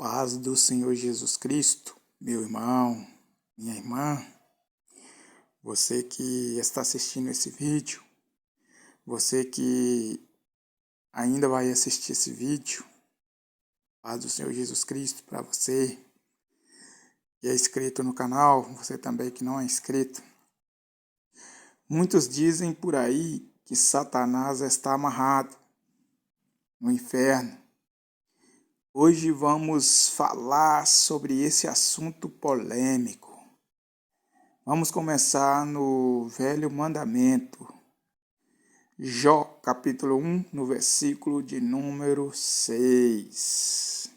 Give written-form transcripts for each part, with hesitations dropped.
Paz do Senhor Jesus Cristo, meu irmão, minha irmã, você que está assistindo esse vídeo, você que ainda vai assistir esse vídeo, paz do Senhor Jesus Cristo para você que é inscrito no canal, você também que não é inscrito. Muitos dizem por aí que Satanás está amarrado no inferno. Hoje vamos falar sobre esse assunto polêmico. Vamos começar no Velho Mandamento. Jó, capítulo 1, no versículo de número 6.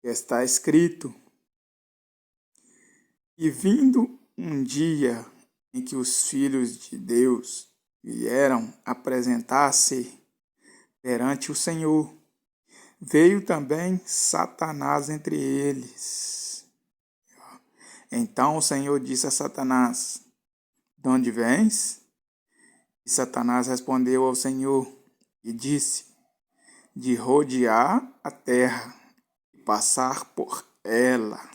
Está escrito: E vindo um dia em que os filhos de Deus vieram apresentar-se perante o Senhor, veio também Satanás entre eles. Então o Senhor disse a Satanás: De onde vens? E Satanás respondeu ao Senhor e disse: De rodear a terra e passar por ela.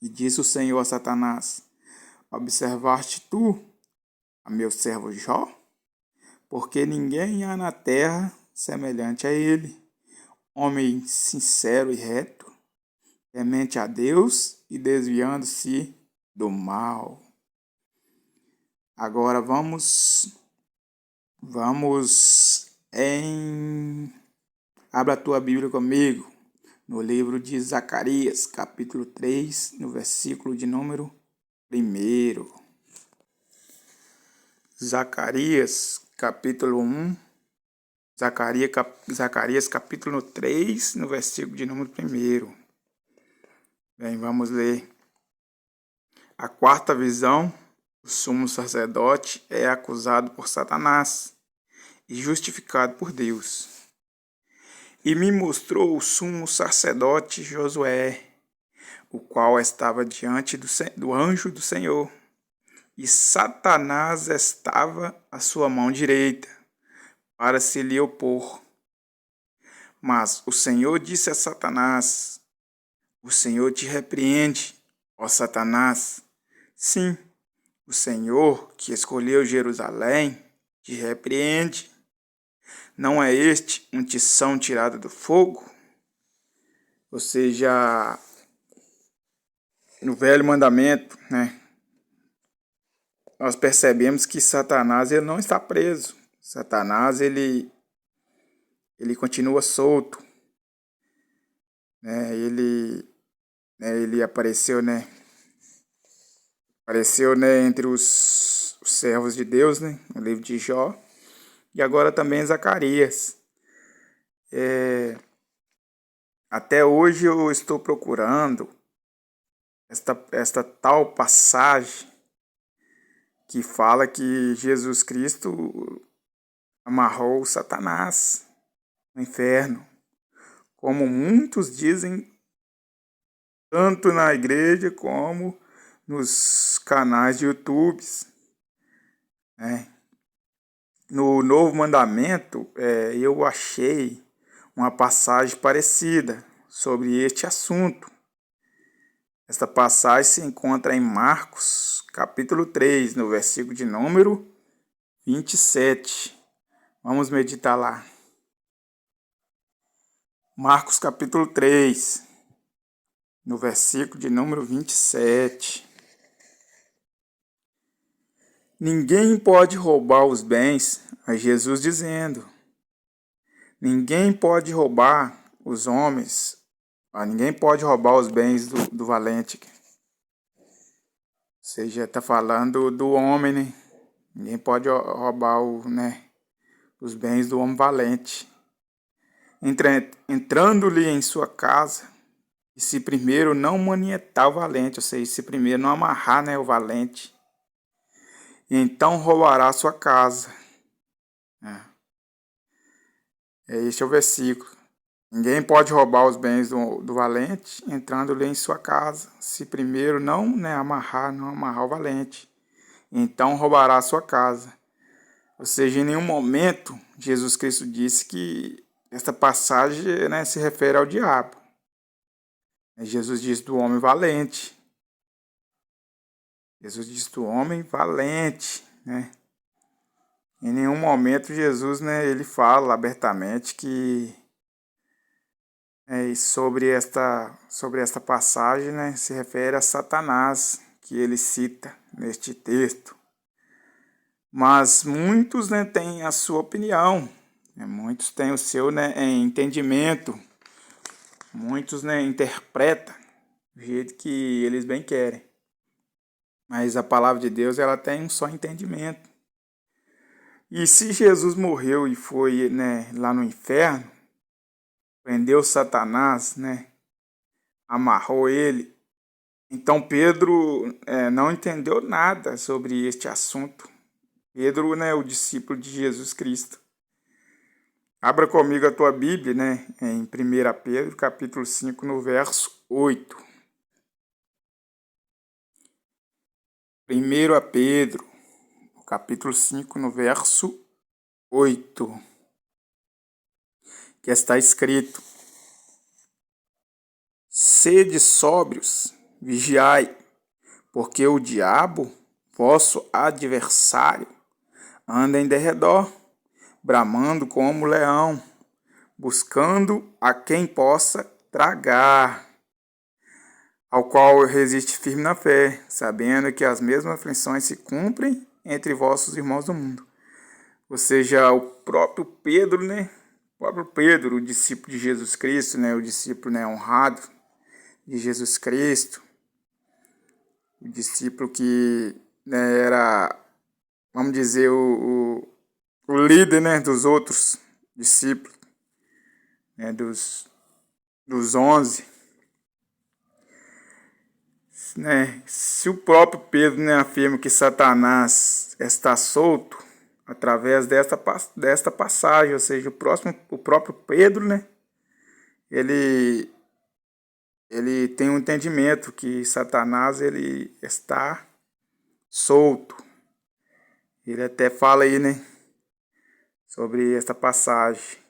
E disse o Senhor a Satanás: Observaste tu a meu servo Jó? Porque ninguém há na terra semelhante a ele, homem sincero e reto, temente a Deus e desviando-se do mal. Agora vamos Abra a tua Bíblia comigo, no livro de Zacarias, capítulo 3, no versículo de número 1. Zacarias, capítulo 1, Zacarias, capítulo 3, no versículo de número 1. Bem, vamos ler. A quarta visão, o sumo sacerdote é acusado por Satanás e justificado por Deus. E me mostrou o sumo sacerdote Josué, o qual estava diante do anjo do Senhor, e Satanás estava à sua mão direita, para se lhe opor. Mas o Senhor disse a Satanás: O Senhor te repreende, ó Satanás. Sim, o Senhor, que escolheu Jerusalém, te repreende. Não é este um tição tirado do fogo? Ou seja, no Velho Mandamento, nós percebemos que Satanás ele não está preso. Satanás ele continua solto. Ele apareceu, entre os servos de Deus, no livro de Jó. E agora também Zacarias. Até hoje eu estou procurando esta tal passagem que fala que Jesus Cristo amarrou Satanás no inferno. Como muitos dizem, tanto na igreja como nos canais de YouTube. No Novo Mandamento, eu achei uma passagem parecida sobre este assunto. Esta passagem se encontra em Marcos, capítulo 3, no versículo de número 27. Vamos meditar lá. Marcos, capítulo 3, no versículo de número 27. Ninguém pode roubar os bens, é Jesus dizendo. Ninguém pode roubar os homens. Ninguém pode roubar os bens do valente. Ou seja, está falando do homem, Ninguém pode roubar os bens do homem valente. Entrando-lhe em sua casa, e se primeiro não manietar o valente, ou seja, se primeiro não amarrar o valente, então roubará a sua casa. Este é o versículo. Ninguém pode roubar os bens do valente, entrando-lhe em sua casa, se primeiro não amarrar o valente. Então roubará a sua casa. Ou seja, em nenhum momento Jesus Cristo disse que esta passagem se refere ao diabo. Jesus diz do homem valente. Jesus diz do homem valente, né? Em nenhum momento Jesus, né, ele fala abertamente que sobre esta passagem, né, se refere a Satanás, que ele cita neste texto. Mas muitos, né, têm a sua opinião, né, muitos têm o seu, né, entendimento, muitos, né, interpretam do jeito que eles bem querem. Mas a palavra de Deus, ela tem um só entendimento. E se Jesus morreu e foi, né, lá no inferno, prendeu Satanás, né, amarrou ele, então Pedro não entendeu nada sobre este assunto. Pedro, né, o discípulo de Jesus Cristo. Abra comigo a tua Bíblia, né, em 1 Pedro, capítulo 5, no verso 8. 1 Pedro, capítulo 5, no verso 8, que está escrito: Sede sóbrios, vigiai, porque o diabo, vosso adversário, anda em derredor, bramando como leão, buscando a quem possa tragar, ao qual resiste firme na fé, sabendo que as mesmas aflições se cumprem entre vossos irmãos do mundo. Ou seja, o próprio Pedro, né? O próprio Pedro, o discípulo de Jesus Cristo, né? O discípulo, né, honrado de Jesus Cristo, o discípulo que, né, era, vamos dizer, o líder, né, dos outros discípulos, né, dos 11, né? Se o próprio Pedro, né, afirma que Satanás está solto através desta passagem, ou seja, o próprio Pedro, né, ele tem um entendimento que Satanás ele está solto. Ele até fala aí, né, sobre esta passagem.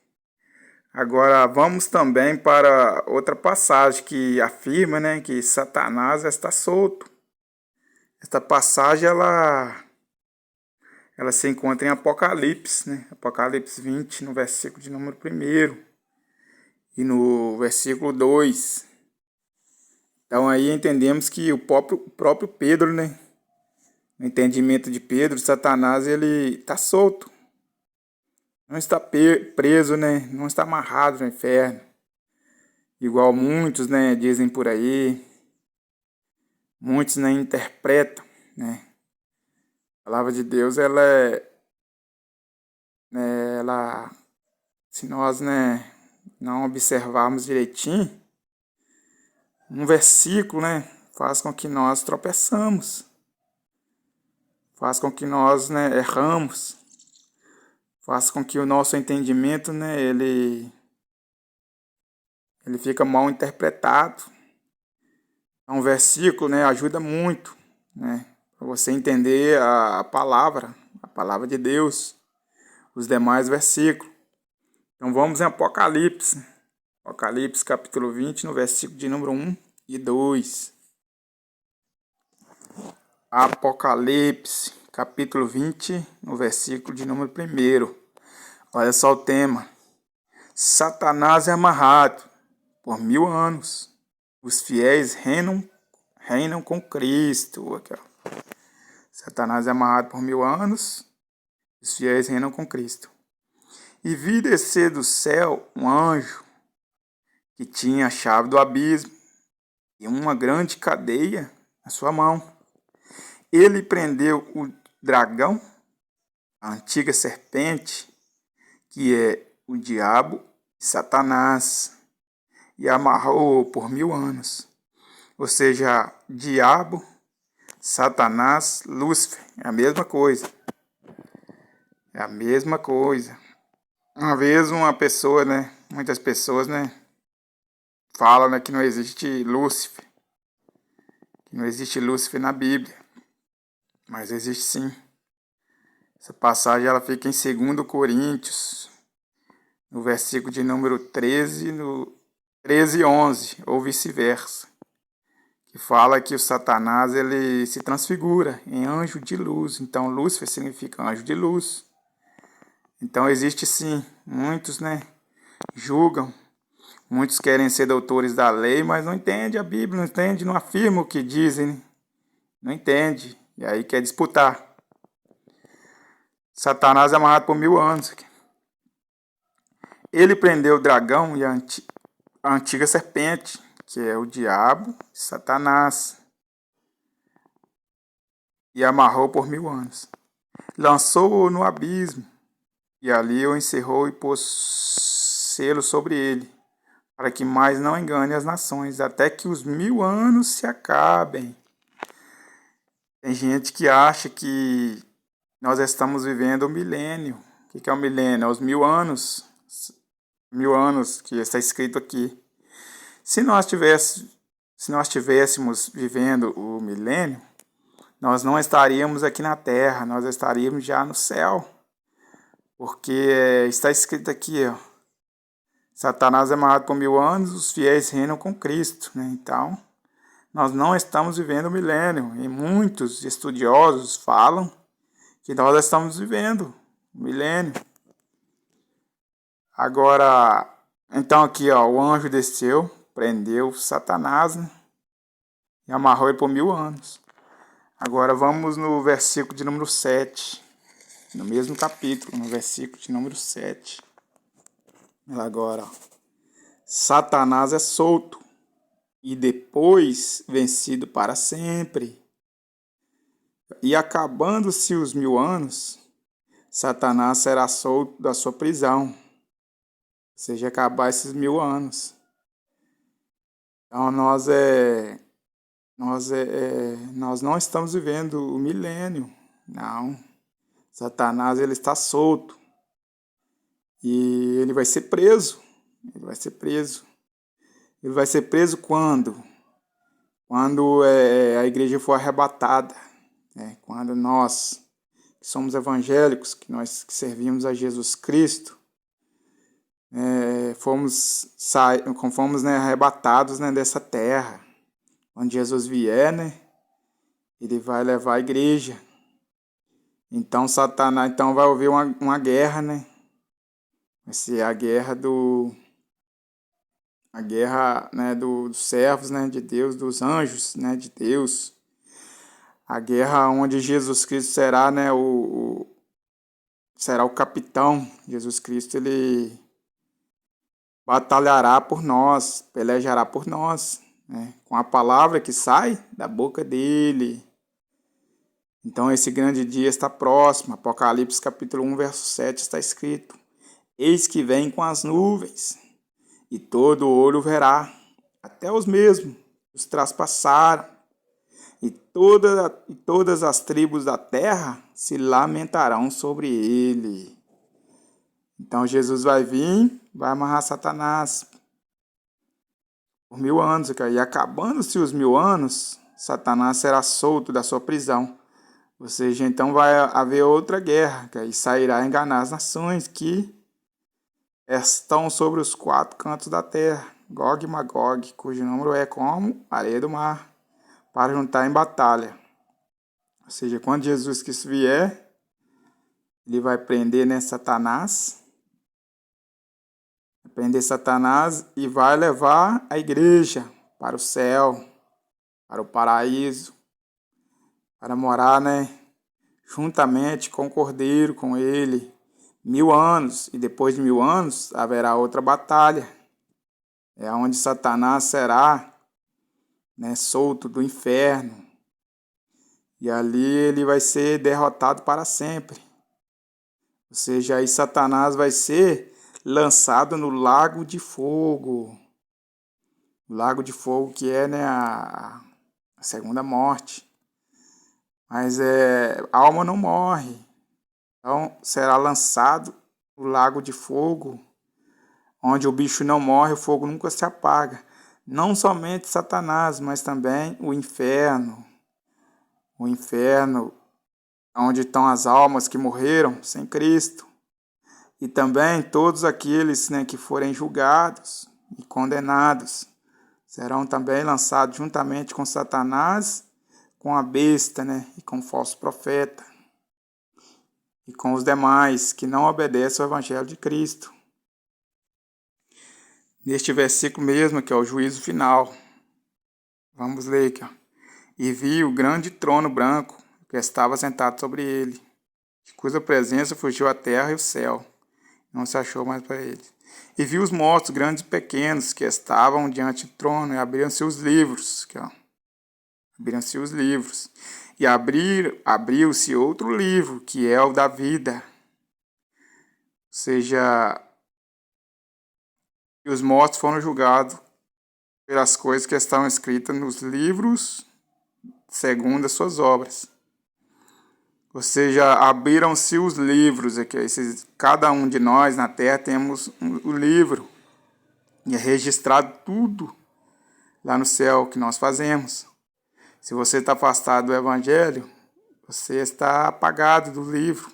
Agora vamos também para outra passagem que afirma, né, que Satanás está solto. Esta passagem ela se encontra em Apocalipse, né? Apocalipse 20, no versículo de número 1 e no versículo 2. Então aí entendemos que o próprio Pedro, né? No entendimento de Pedro, Satanás ele está solto. Não está preso, né? Não está amarrado no inferno. Igual muitos, né, dizem por aí. Muitos, né, interpretam, né? A palavra de Deus, ela, se nós, né, não observarmos direitinho, um versículo, né, faz com que nós tropeçamos, faz com que nós, né, erramos, faz com que o nosso entendimento, né, ele fica mal interpretado. Um versículo, né, ajuda muito, né, para você entender a palavra de Deus, os demais versículos. Então vamos em Apocalipse. Apocalipse capítulo 20, no versículo de número 1 e 2. Apocalipse capítulo 20, no versículo de número 1. Olha só o tema. Satanás é amarrado por 1000 anos. Os fiéis reinam com Cristo. Aqui, ó. Satanás é amarrado por 1000 anos. Os fiéis reinam com Cristo. E vi descer do céu um anjo que tinha a chave do abismo e uma grande cadeia na sua mão. Ele prendeu o dragão, a antiga serpente, que é o diabo e Satanás, e amarrou-o por 1000 anos. Ou seja, diabo, Satanás, Lúcifer, é a mesma coisa. É a mesma coisa. Uma vez uma pessoa, né, muitas pessoas, né, falam, né, que não existe Lúcifer. Que não existe Lúcifer na Bíblia. Mas existe sim. Essa passagem ela fica em 2 Coríntios, no versículo de número 13, 13:11, ou vice-versa, que fala que o Satanás ele se transfigura em anjo de luz. Então, Lúcifer significa anjo de luz. Então, existe sim, muitos, julgam, muitos querem ser doutores da lei, mas não entendem a Bíblia, não entendem, não afirmam o que dizem, né? Não entende, e aí quer disputar. Satanás é amarrado por 1000 anos. Ele prendeu o dragão e a antiga serpente, que é o diabo, Satanás, e amarrou por 1000 anos. Lançou-o no abismo, e ali o encerrou e pôs selo sobre ele, para que mais não engane as nações, até que os 1000 anos se acabem. Tem gente que acha que nós estamos vivendo o milênio. O que é o milênio? É os 1000 anos. 1000 anos que está escrito aqui. Se nós estivéssemos vivendo o milênio, nós não estaríamos aqui na Terra, nós estaríamos já no céu. Porque está escrito aqui, ó, Satanás é amarrado por 1000 anos, os fiéis reinam com Cristo, né? Então, nós não estamos vivendo o milênio. E muitos estudiosos falam que nós estamos vivendo o milênio. Agora, então aqui, ó, o anjo desceu, prendeu Satanás, né? E amarrou ele por 1000 anos. Agora vamos no versículo de número 7. No mesmo capítulo, no versículo de número 7. Agora, ó. Satanás é solto e depois vencido para sempre. E acabando-se os 1000 anos, Satanás será solto da sua prisão. Ou seja, acabar esses 1000 anos. Então nós não estamos vivendo o milênio. Não. Satanás ele está solto. E ele vai ser preso. Ele vai ser preso. Ele vai ser preso quando? Quando a igreja for arrebatada. Quando nós, que somos evangélicos, que nós que servimos a Jesus Cristo, fomos arrebatados, dessa terra. Quando Jesus vier, ele vai levar a igreja. Então Satanás, vai haver uma guerra, Vai ser a guerra dos servos, de Deus, dos anjos, de Deus. A guerra onde Jesus Cristo será, será o capitão. Jesus Cristo, ele batalhará por nós, pelejará por nós, com a palavra que sai da boca dele. Então esse grande dia está próximo. Apocalipse capítulo 1, verso 7 está escrito: Eis que vem com as nuvens, e todo olho verá, até os mesmos, os traspassaram, e todas as tribos da terra se lamentarão sobre ele. Então Jesus vai vir, vai amarrar Satanás por 1000 anos, e acabando-se os 1000 anos, Satanás será solto da sua prisão. Ou seja, então vai haver outra guerra, e sairá a enganar as nações que estão sobre os 4 cantos da terra, Gog e Magog, cujo número é como areia do mar, para juntar em batalha. Ou seja, quando Jesus Cristo vier, ele vai prender, Satanás, e vai levar a igreja para o céu, para o paraíso, para morar, juntamente com o Cordeiro, com ele, 1000 anos, e depois de 1000 anos haverá outra batalha, onde Satanás será, solto do inferno, e ali ele vai ser derrotado para sempre. Ou seja, aí Satanás vai ser lançado no lago de fogo. O lago de fogo que é, a segunda morte. Mas a alma não morre. Então será lançado no lago de fogo, onde o bicho não morre, o fogo nunca se apaga. Não somente Satanás, mas também o inferno. O inferno, onde estão as almas que morreram sem Cristo. E também todos aqueles, que forem julgados. e condenados. Serão também lançados juntamente com Satanás, com a besta, e com o falso profeta, e com os demais que não obedecem ao Evangelho de Cristo. Neste versículo mesmo, que é o juízo final, vamos ler aqui. E vi o grande trono branco, que estava sentado sobre ele, de cuja presença fugiu a terra e o céu. Não se achou mais para ele. E vi os mortos, grandes e pequenos, que estavam diante do trono, e abriram-se os livros. Aqui, abriram-se os livros. E abriu-se outro livro, que é o da vida. Ou seja, os mortos foram julgados pelas coisas que estão escritas nos livros, segundo as suas obras. Ou seja, abriram-se os livros. Aqui, cada um de nós na Terra temos o livro. E é registrado tudo lá no céu que nós fazemos. Se você está afastado do Evangelho, você está apagado do livro,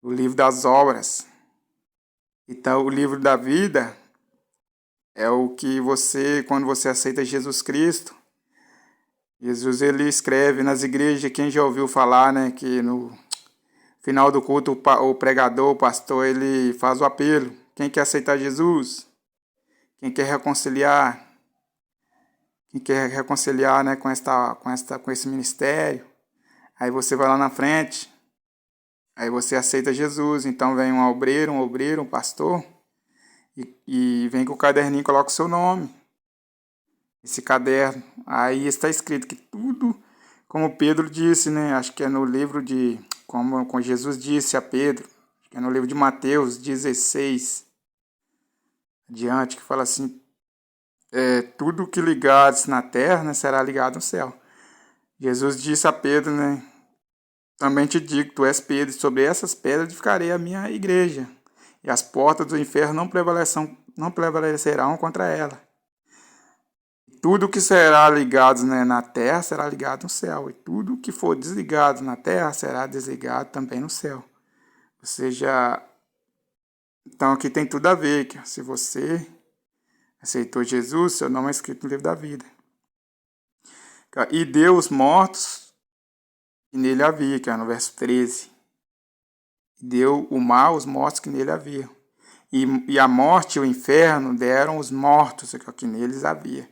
o livro das obras. Então, o livro da vida é o que você, quando você aceita Jesus Cristo, Jesus ele escreve nas igrejas, quem já ouviu falar, que no final do culto o pregador, o pastor, ele faz o apelo. Quem quer aceitar Jesus? Quem quer reconciliar? Quem quer reconciliar, com esse ministério? Aí você vai lá na frente, aí você aceita Jesus. Então vem um obreiro, um pastor, e vem com o caderninho e coloca o seu nome. Esse caderno, aí está escrito que tudo, como Pedro disse, acho que é no livro de, como Jesus disse a Pedro, acho que é no livro de Mateus 16, adiante, que fala assim, tudo que ligares na terra, será ligado no céu. Jesus disse a Pedro, também te digo, tu és Pedro, e sobre essas pedras edificarei a minha igreja, e as portas do inferno não prevalecerão contra ela. Tudo que será ligado na terra será ligado no céu. E tudo que for desligado na terra será desligado também no céu. Ou seja, então aqui tem tudo a ver. Que se você aceitou Jesus, seu nome é escrito no livro da vida. E deu os mortos que nele havia, que é no verso 13. E deu o mal os mortos que nele havia. E a morte e o inferno deram os mortos que neles havia.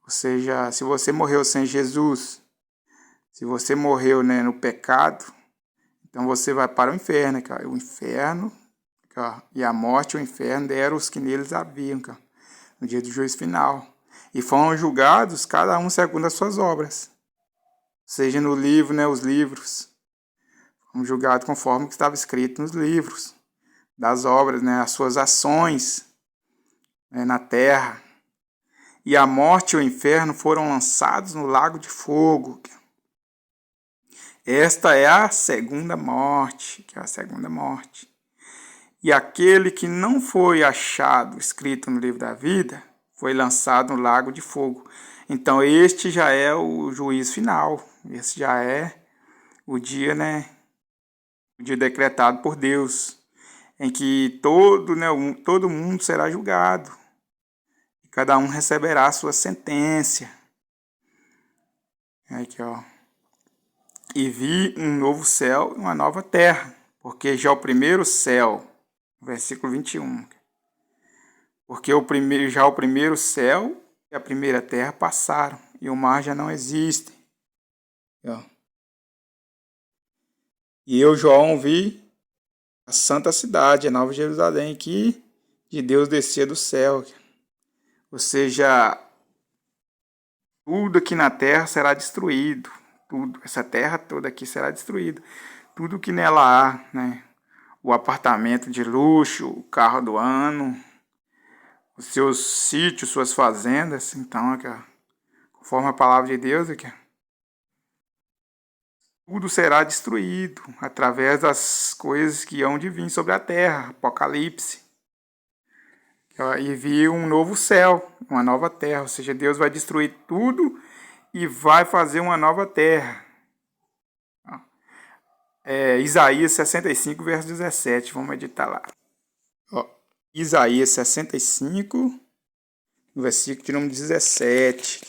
Ou seja, se você morreu sem Jesus, se você morreu no pecado, então você vai para o inferno. O inferno e a morte e o inferno deram os que neles haviam, no dia do juízo final. E foram julgados, cada um segundo as suas obras. Seja no livro, os livros. Foram julgados conforme o que estava escrito nos livros das obras, as suas ações na terra. E a morte e o inferno foram lançados no lago de fogo. Esta é a segunda morte, que é a segunda morte. E aquele que não foi achado escrito no livro da vida, foi lançado no lago de fogo. Então este já é o juízo final. Esse já é o dia, o dia decretado por Deus, em que todo mundo será julgado. Cada um receberá a sua sentença. Aqui, E vi um novo céu e uma nova terra, porque já o primeiro céu, versículo 21, porque o primeiro céu e a primeira terra passaram, e o mar já não existe. E eu, João, vi a santa cidade, a Nova Jerusalém, que de Deus descia do céu. Ou seja, tudo aqui na terra será destruído. Tudo, essa terra toda aqui será destruída. Tudo que nela há, o apartamento de luxo, o carro do ano, os seus sítios, suas fazendas. Então, aqui, conforme a palavra de Deus, aqui, tudo será destruído através das coisas que hão de vir sobre a terra. Apocalipse. E vi um novo céu, uma nova terra. Ou seja, Deus vai destruir tudo e vai fazer uma nova terra. Isaías 65, verso 17. Vamos meditar lá. Isaías 65, no versículo de número 17.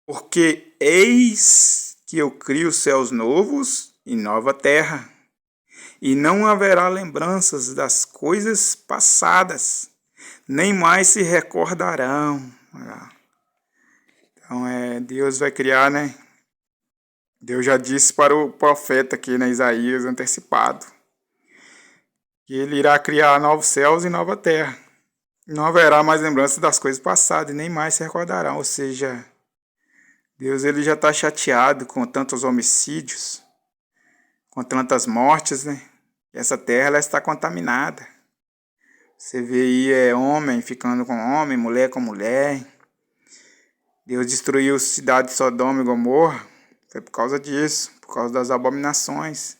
Porque eis que eu crio céus novos e nova terra, e não haverá lembranças das coisas passadas, nem mais se recordarão. Então, Deus vai criar, né? Deus já disse para o profeta aqui, né, Isaías, antecipado, que ele irá criar novos céus e nova terra. Não haverá mais lembrança das coisas passadas, e nem mais se recordarão. Ou seja, Deus ele já está chateado com tantos homicídios, com tantas mortes, né? Essa terra ela está contaminada. Você vê aí homem ficando com homem, mulher com mulher. Deus destruiu a cidade de Sodoma e Gomorra. Foi por causa disso, por causa das abominações.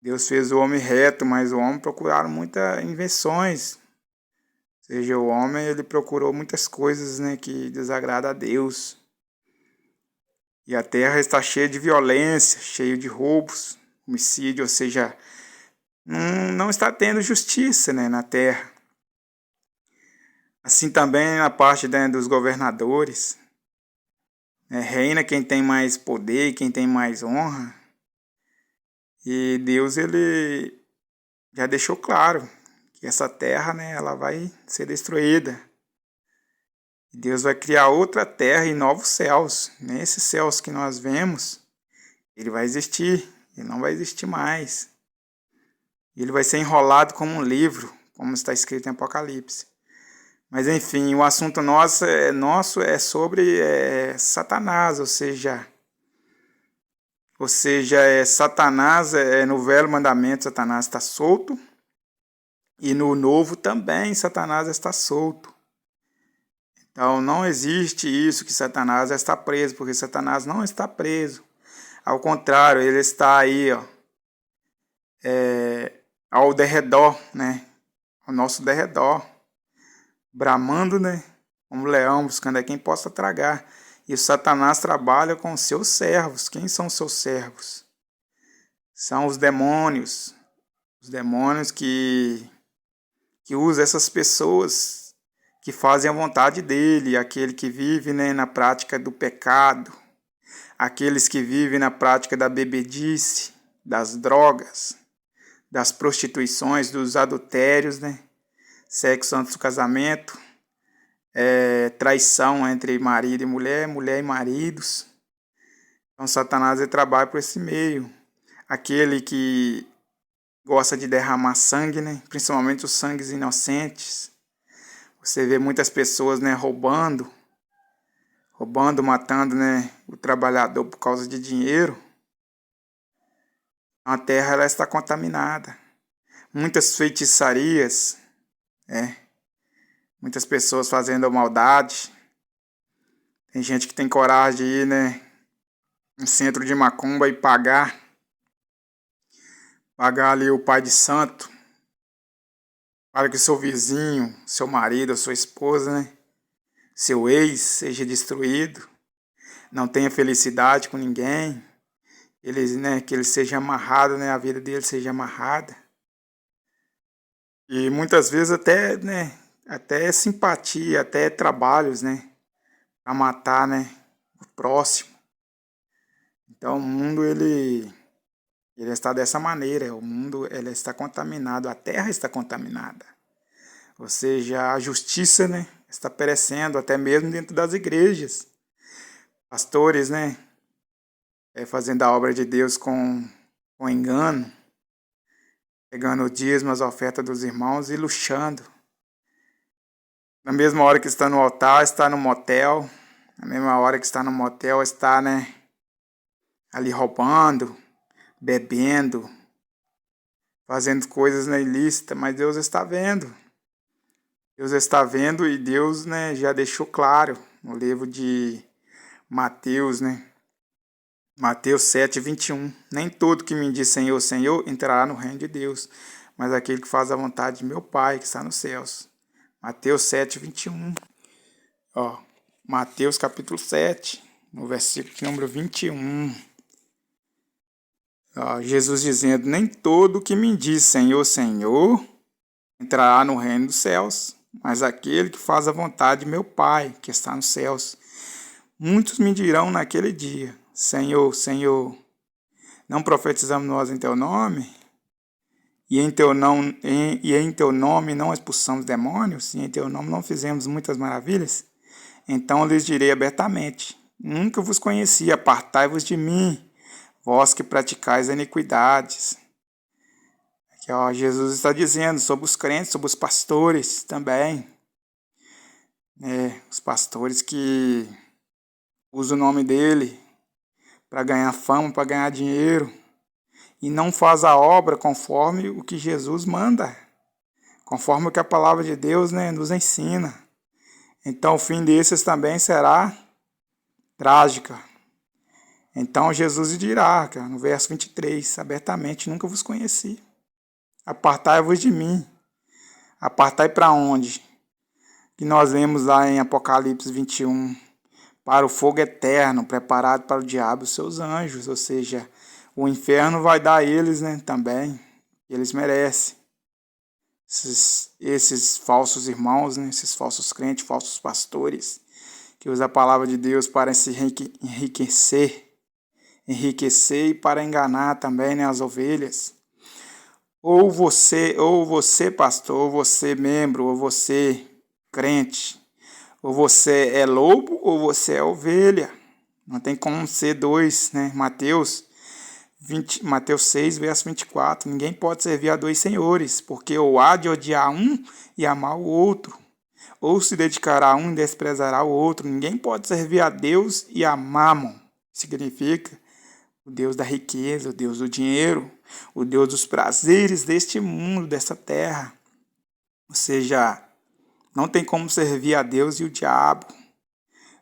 Deus fez o homem reto, mas o homem procuraram muitas invenções. Ou seja, o homem ele procurou muitas coisas, né, que desagradam a Deus. E a terra está cheia de violência, cheia de roubos, homicídio, ou seja, não está tendo justiça, né, na terra. Assim também na parte, né, dos governadores. Reina quem tem mais poder, quem tem mais honra. E Deus ele já deixou claro que essa terra, né, ela vai ser destruída. Deus vai criar outra terra e novos céus. Nesses céus que nós vemos, ele vai existir, ele não vai existir mais. Ele vai ser enrolado como um livro, como está escrito em Apocalipse. Mas enfim, o assunto nosso é sobre Satanás, ou seja, Satanás, no Velho Mandamento Satanás está solto, e no Novo também Satanás está solto. Então não existe isso que Satanás está preso, porque Satanás não está preso. Ao contrário, ele está aí, ao derredor, né? Ao nosso derredor, bramando, né? Como leão, buscando quem possa tragar. E o Satanás trabalha com seus servos. Quem são seus servos? São os demônios. Os demônios que usam essas pessoas que fazem a vontade dele. Aquele que vive, né, na prática do pecado. Aqueles que vivem na prática da bebedice, das drogas, das prostituições, dos adultérios, né? Sexo antes do casamento, traição entre marido e mulher, mulher e maridos. Então Satanás ele trabalha por esse meio. Aquele que gosta de derramar sangue, né? Principalmente os sangues inocentes. Você vê muitas pessoas, né, roubando, matando, né, o trabalhador por causa de dinheiro. A terra ela está contaminada. Muitas feitiçarias, muitas pessoas fazendo maldade. Tem gente que tem coragem de ir, né, no centro de macumba e pagar ali o pai de santo, para que seu vizinho, seu marido, sua esposa, né, seu ex seja destruído, não tenha felicidade com ninguém, que ele seja amarrado, né, a vida dele seja amarrada. E muitas vezes até simpatia, até trabalhos, né, para matar, né, o próximo. Então o mundo ele está dessa maneira, o mundo ele está contaminado, a terra está contaminada. Ou seja, a justiça, né, está perecendo até mesmo dentro das igrejas. Pastores, né, fazendo a obra de Deus com engano, pegando o dízimo, as ofertas dos irmãos e luxando. Na mesma hora que está no altar, está no motel. Na mesma hora que está no motel, está, né, ali roubando, bebendo, fazendo coisas ilícitas, mas Deus está vendo. Deus está vendo e Deus, né, já deixou claro no livro de Mateus, né? Mateus 7:21. Nem todo que me diz Senhor, Senhor entrará no reino de Deus, mas aquele que faz a vontade de meu Pai que está nos céus. Mateus 7:21. Mateus capítulo 7, no versículo número 21. Jesus dizendo: nem todo que me diz Senhor, Senhor entrará no reino dos céus, mas aquele que faz a vontade de meu Pai que está nos céus. Muitos me dirão naquele dia: Senhor, Senhor, não profetizamos nós em teu nome? E em teu nome não expulsamos demônios? E em teu nome não fizemos muitas maravilhas? Então lhes direi abertamente: nunca vos conheci, apartai-vos de mim, vós que praticais iniquidades. Aqui, Jesus está dizendo sobre os crentes, sobre os pastores também. Os pastores que usam o nome dele para ganhar fama, para ganhar dinheiro, e não faz a obra conforme o que Jesus manda, conforme o que a palavra de Deus, nos ensina. Então o fim desses também será trágica. Então Jesus dirá, no verso 23, abertamente: nunca vos conheci. Apartai-vos de mim. Apartai para onde? Que nós lemos lá em Apocalipse 21. Para o fogo eterno, preparado para o diabo e os seus anjos. Ou seja, o inferno vai dar a eles, também. Eles merecem. Esses falsos irmãos, esses falsos crentes, falsos pastores, que usam a palavra de Deus para se enriquecer e para enganar também, as ovelhas. Ou você pastor, ou você membro, ou você crente, ou você é lobo ou você é ovelha. Não tem como ser dois, Mateus 6, verso 24. Ninguém pode servir a dois senhores, porque ou há de odiar um e amar o outro, ou se dedicará a um e desprezará o outro. Ninguém pode servir a Deus e a Mamon. Significa o Deus da riqueza, o Deus do dinheiro, o Deus dos prazeres deste mundo, dessa terra. Ou seja, não tem como servir a Deus e o diabo.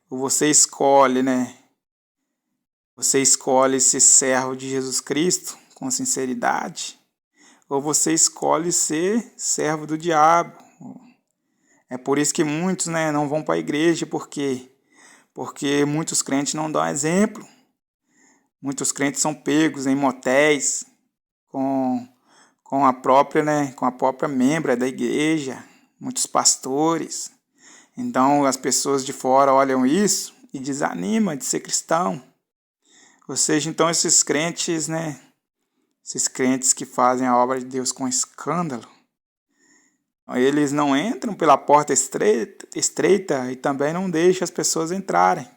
Ou você escolhe, Você escolhe ser servo de Jesus Cristo com sinceridade, ou você escolhe ser servo do diabo. É por isso que muitos, não vão para a igreja, porque muitos crentes não dão exemplo. Muitos crentes são pegos em motéis com a própria, membra da igreja, muitos pastores. Então as pessoas de fora olham isso e desanimam de ser cristão. Ou seja, então esses crentes, esses crentes que fazem a obra de Deus com escândalo, eles não entram pela porta estreita e também não deixam as pessoas entrarem.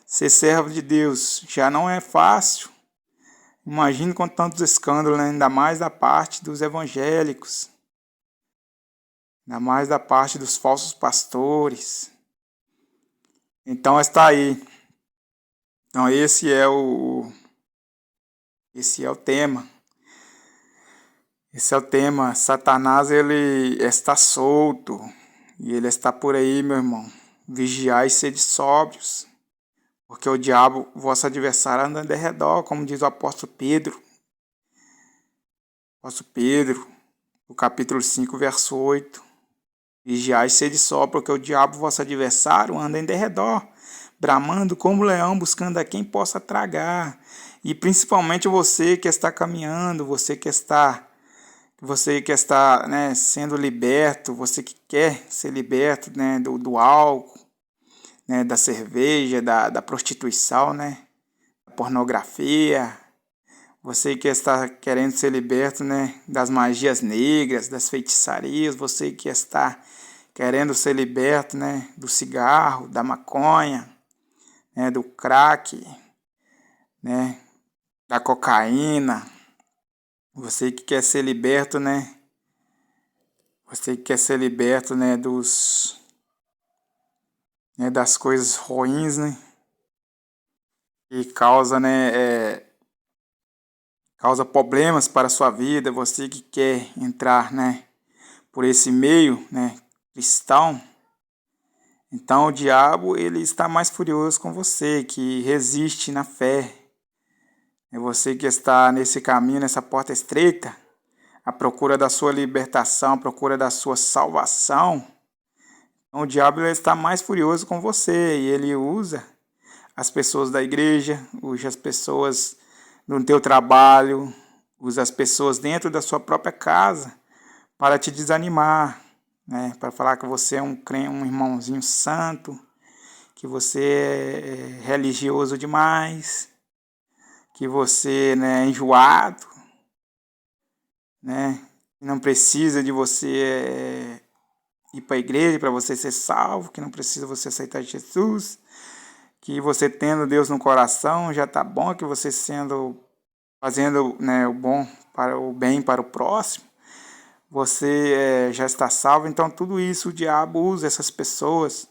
Ser servo de Deus já não é fácil. Imagine com tantos escândalos, ainda mais da parte dos evangélicos, ainda mais da parte dos falsos pastores. Então está aí. Então esse é o tema. Esse é o tema. Satanás, ele está solto. E ele está por aí, meu irmão. Vigiai e sede sóbrios. Porque o diabo, vosso adversário, anda de redor, como diz o apóstolo Pedro. No capítulo 5, verso 8. Vigiai e sede sóbrios, porque o diabo, vosso adversário, anda em derredor, bramando como leão, buscando a quem possa tragar. E principalmente você que está caminhando, você que está sendo liberto, você que quer ser liberto, do álcool, da cerveja, da prostituição, da pornografia. Você que está querendo ser liberto, das magias negras, das feitiçarias. Você que está querendo ser liberto, do cigarro, da maconha, do crack, da cocaína. Você que quer ser liberto, Você que quer ser liberto, das coisas ruins, que causa, causa problemas para a sua vida. Você que quer entrar, por esse meio, cristão. Então o diabo, ele está mais furioso com você, que resiste na fé. É você que está nesse caminho, nessa porta estreita, à procura da sua libertação, à procura da sua salvação. Então o diabo, ele está mais furioso com você, e ele usa as pessoas da igreja, usa as pessoas no teu trabalho, usa as pessoas dentro da sua própria casa para te desanimar, né? Para falar que você é um irmãozinho santo, que você é religioso demais, que você, né, é enjoado, né? Não precisa de você ir para a igreja para você ser salvo, que não precisa você aceitar Jesus, que você tendo Deus no coração já está bom, que você fazendo, né, o bem para o próximo, você já está salvo. Então tudo isso o diabo usa essas pessoas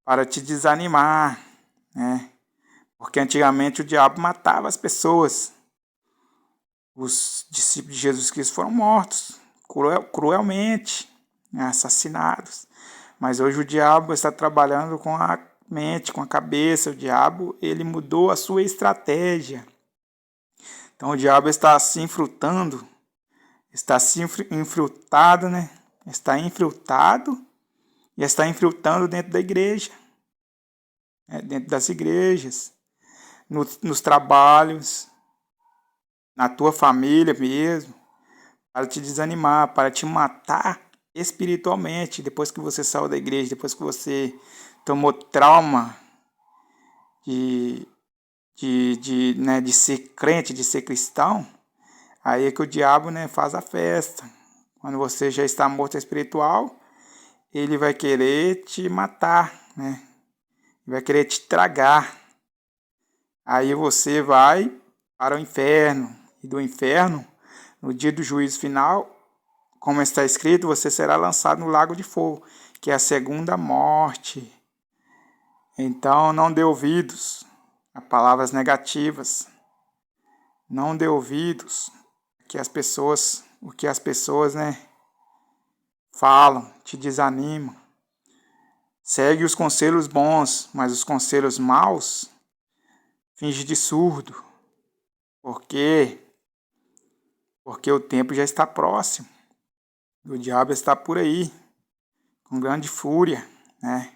para te desanimar, né? Porque antigamente o diabo matava as pessoas. Os discípulos de Jesus Cristo foram mortos cruelmente, né, assassinados. Mas hoje o diabo está trabalhando com a mente, com a cabeça. O diabo, ele mudou a sua estratégia. Então o diabo está se infiltrando, está se infiltrado, né? Está infiltrado e está infiltrando dentro da igreja, né? Dentro das igrejas, nos trabalhos, na tua família mesmo, para te desanimar, para te matar espiritualmente. Depois que você saiu da igreja, depois que você tomou trauma de ser crente, de ser cristão, aí é que o diabo, né, faz a festa. Quando você já está morto espiritual, ele vai querer te matar, né? Vai querer te tragar. Aí você vai para o inferno. E do inferno, no dia do juízo final, como está escrito, você será lançado no lago de fogo, que é a segunda morte. Então não dê ouvidos a palavras negativas. Não dê ouvidos o que as pessoas, né, falam, te desanimam. Segue os conselhos bons, mas os conselhos maus, finge de surdo. Por quê? Porque o tempo já está próximo. O diabo está por aí, com grande fúria, né,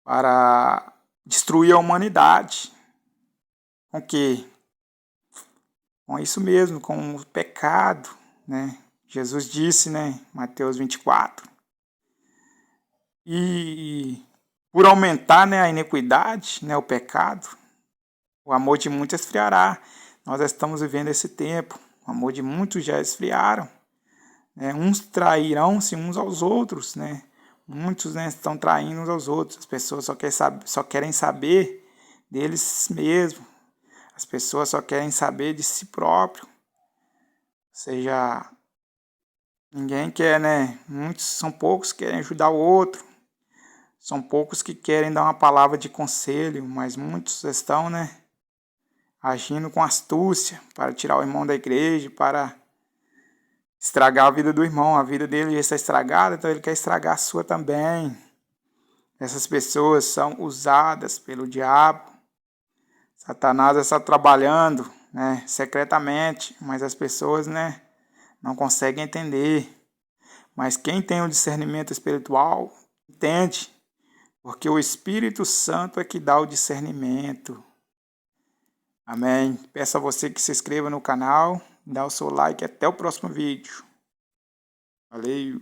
para destruir a humanidade. Com quê? Com isso mesmo, com o pecado, né? Jesus disse, né, Mateus 24. E por aumentar, né, a iniquidade, né, o pecado, o amor de muitos esfriará. Nós estamos vivendo esse tempo. O amor de muitos já esfriaram. Né? Uns trairão-se uns aos outros. Né? Muitos, né, estão traindo uns aos outros. As pessoas só querem saber deles mesmos. As pessoas só querem saber de si próprio. Ou seja, ninguém quer, né? São poucos que querem ajudar o outro. São poucos que querem dar uma palavra de conselho, mas muitos estão, né, agindo com astúcia para tirar o irmão da igreja, para estragar a vida do irmão. A vida dele já está estragada, então ele quer estragar a sua também. Essas pessoas são usadas pelo diabo. Satanás está trabalhando, né, secretamente, mas as pessoas, né, não conseguem entender. Mas quem tem o discernimento espiritual entende, porque o Espírito Santo é que dá o discernimento. Amém. Peço a você que se inscreva no canal, dá o seu like. Até o próximo vídeo. Valeu.